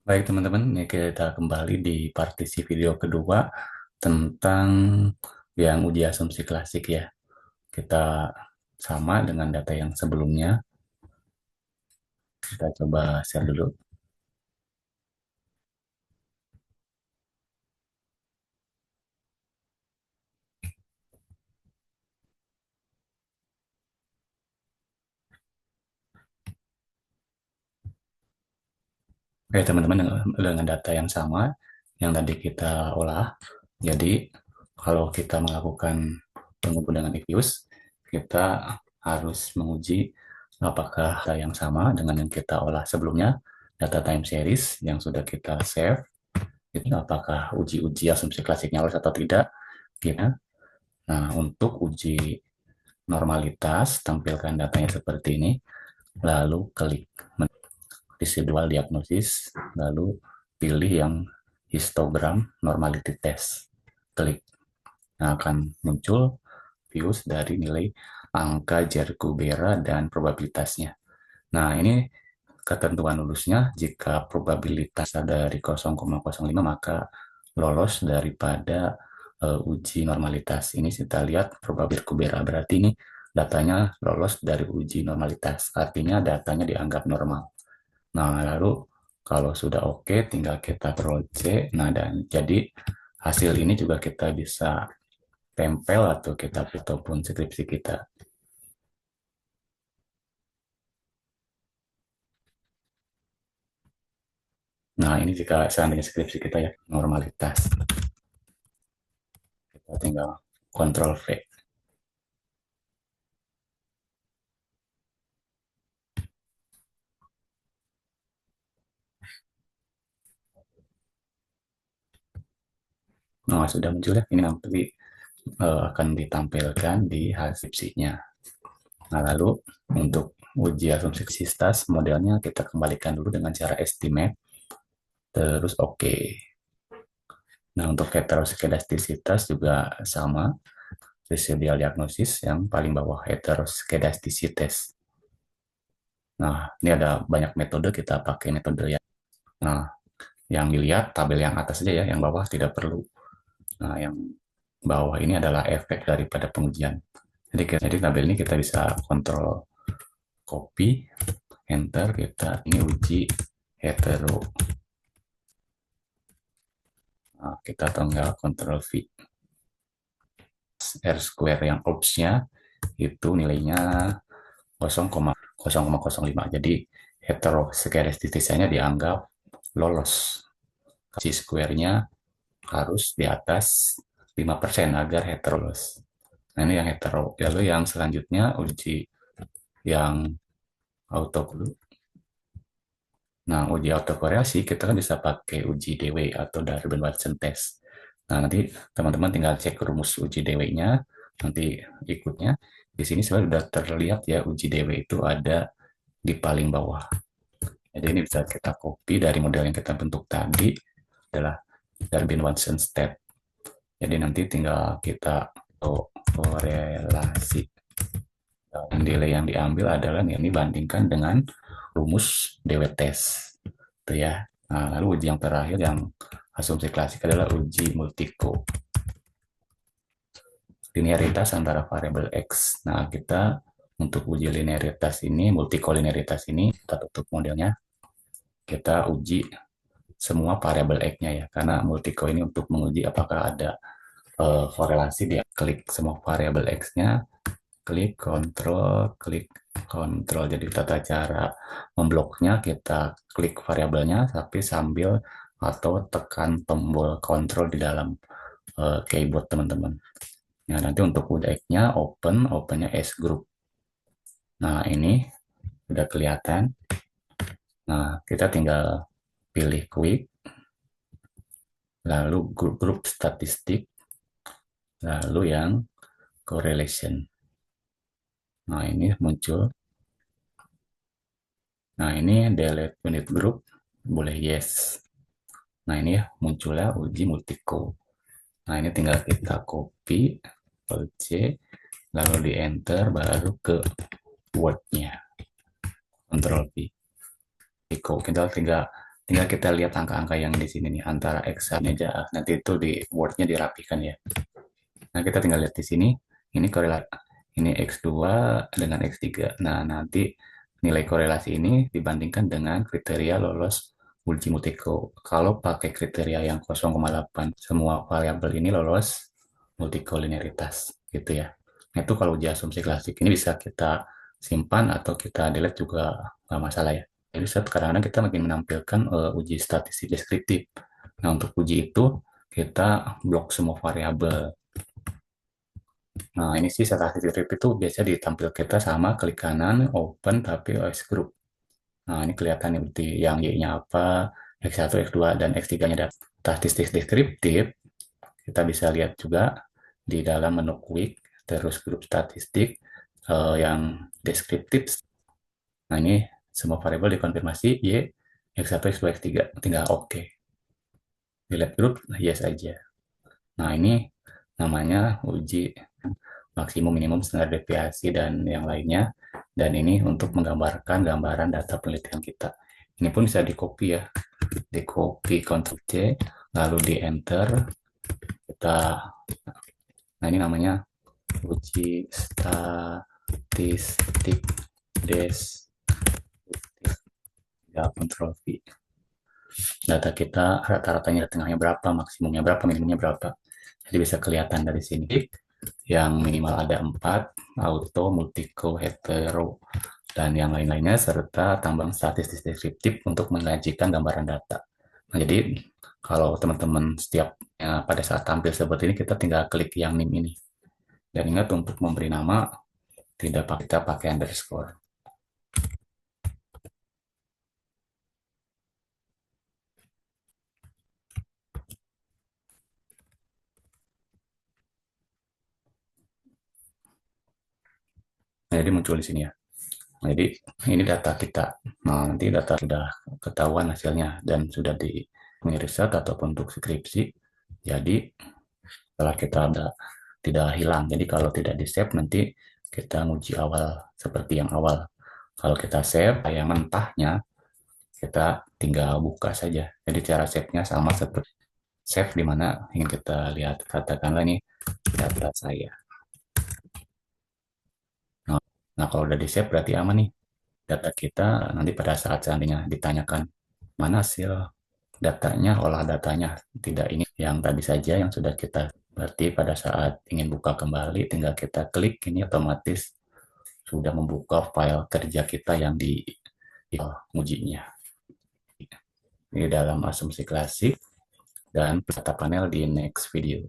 Baik teman-teman, ini kita kembali di partisi video kedua tentang yang uji asumsi klasik ya. Kita sama dengan data yang sebelumnya. Kita coba share dulu. Oke teman-teman, dengan data yang sama yang tadi kita olah. Jadi kalau kita melakukan pengumpulan dengan Ifius, kita harus menguji apakah data yang sama dengan yang kita olah sebelumnya, data time series yang sudah kita save, itu apakah uji-uji asumsi klasiknya lolos atau tidak. Kita, nah untuk uji normalitas, tampilkan datanya seperti ini, lalu klik residual diagnosis, lalu pilih yang histogram normality test. Klik, nah, akan muncul views dari nilai angka Jerkubera dan probabilitasnya. Nah, ini ketentuan lulusnya jika probabilitas dari 0,05 maka lolos daripada uji normalitas. Ini kita lihat probabilitas Kubera, berarti ini datanya lolos dari uji normalitas, artinya datanya dianggap normal. Nah, lalu kalau sudah oke, tinggal kita Ctrl C. Nah, dan jadi hasil ini juga kita bisa tempel atau kita ataupun skripsi kita. Nah, ini jika seandainya skripsi kita ya normalitas, kita tinggal Ctrl V. Nah, sudah muncul ya. Ini nanti akan ditampilkan di hasil skripsinya. Nah, lalu untuk uji asumsi sistas modelnya kita kembalikan dulu dengan cara estimate, terus oke. Okay. Nah, untuk heteroskedastisitas juga sama, residual diagnosis yang paling bawah heteroskedastisitas. Nah, ini ada banyak metode, kita pakai metode yang. Nah, yang dilihat tabel yang atas saja ya, yang bawah tidak perlu. Nah, yang bawah ini adalah efek daripada pengujian. Jadi tabel ini kita bisa kontrol copy, enter, kita ini uji hetero. Nah, kita tinggal Ctrl V. R square yang OPS-nya itu nilainya 0,05. Jadi heteroskedastisanya dianggap lolos. C square-nya harus di atas 5% agar heterolos. Nah, ini yang hetero. Lalu yang selanjutnya uji yang auto. Nah, uji autokorelasi kita kan bisa pakai uji DW atau Darwin-Watson test. Nah, nanti teman-teman tinggal cek rumus uji DW-nya, nanti ikutnya. Di sini sebenarnya sudah terlihat ya uji DW itu ada di paling bawah. Jadi ini bisa kita copy dari model yang kita bentuk tadi, adalah Darwin-Watson step. Jadi nanti tinggal kita korelasi. Dan nilai yang diambil adalah ini bandingkan dengan rumus DW test. Itu ya. Nah, lalu uji yang terakhir yang asumsi klasik adalah uji multiko. Linearitas antara variabel X. Nah, kita untuk uji linearitas ini, multikolinearitas ini, kita tutup modelnya. Kita uji semua variabel X-nya ya. Karena multiko ini untuk menguji apakah ada korelasi, dia klik semua variabel X-nya, klik kontrol. Jadi tata cara membloknya kita klik variabelnya tapi sambil atau tekan tombol kontrol di dalam keyboard teman-teman. Nah, nanti untuk UDX-nya opennya S group. Nah, ini udah kelihatan. Nah, kita tinggal pilih quick, lalu grup statistik, lalu yang correlation. Nah, ini muncul. Nah, ini delete unit group, boleh yes. Nah, ini ya munculnya uji multiko. Nah, ini tinggal kita copy, Ctrl C, lalu di enter, baru ke Word-nya. Ctrl V. Kita tinggal tinggal kita lihat angka-angka yang di sini nih antara Excel aja. Nanti itu di Word-nya dirapikan ya. Nah, kita tinggal lihat di sini, ini korelasi, ini X2 dengan X3. Nah, nanti nilai korelasi ini dibandingkan dengan kriteria lolos uji multiko. Kalau pakai kriteria yang 0,8, semua variabel ini lolos multikolinearitas, gitu ya. Nah, itu kalau uji asumsi klasik, ini bisa kita simpan atau kita delete juga nggak masalah ya. Jadi kadang-kadang kita makin menampilkan uji statistik deskriptif. Nah, untuk uji itu kita blok semua variabel. Nah, ini sih statistik strip itu biasanya ditampilkan kita sama klik kanan, open, tapi OS group. Nah, ini kelihatan nih berarti yang Y-nya apa, X1, X2, dan X3-nya ada statistik deskriptif. Kita bisa lihat juga di dalam menu quick, terus grup statistik yang deskriptif. Nah, ini semua variabel dikonfirmasi Y, X1, X2, X3. Tinggal OK. Delete group, yes aja. Nah, ini namanya uji maksimum minimum standar deviasi dan yang lainnya. Dan ini untuk menggambarkan gambaran data penelitian kita. Ini pun bisa di copy ya, di copy Ctrl C, lalu di enter. Kita, nah ini namanya uji statistik deskriptif. Ya, Ctrl V. Data kita rata-ratanya tengahnya berapa, maksimumnya berapa, minimumnya berapa. Jadi bisa kelihatan dari sini. Yang minimal ada 4, auto, multiko, hetero, dan yang lain-lainnya, serta tambang statistik deskriptif untuk menyajikan gambaran data. Nah, jadi kalau teman-teman setiap pada saat tampil seperti ini, kita tinggal klik yang nim ini. Dan ingat untuk memberi nama, tidak kita pakai underscore. Nah, jadi muncul di sini ya. Nah, jadi ini data kita. Nah, nanti data sudah ketahuan hasilnya dan sudah di riset ataupun untuk skripsi. Jadi setelah kita ada tidak hilang. Jadi kalau tidak di save nanti kita nguji awal seperti yang awal. Kalau kita save yang mentahnya kita tinggal buka saja. Jadi cara save-nya sama seperti save di mana ingin kita lihat. Katakanlah ini data saya. Nah, nah kalau udah di save berarti aman nih. Data kita nanti pada saat seandainya ditanyakan mana hasil datanya, olah datanya, tidak ini yang tadi saja yang sudah kita berarti pada saat ingin buka kembali tinggal kita klik ini otomatis sudah membuka file kerja kita yang di ujinya di dalam asumsi klasik dan data panel di next video.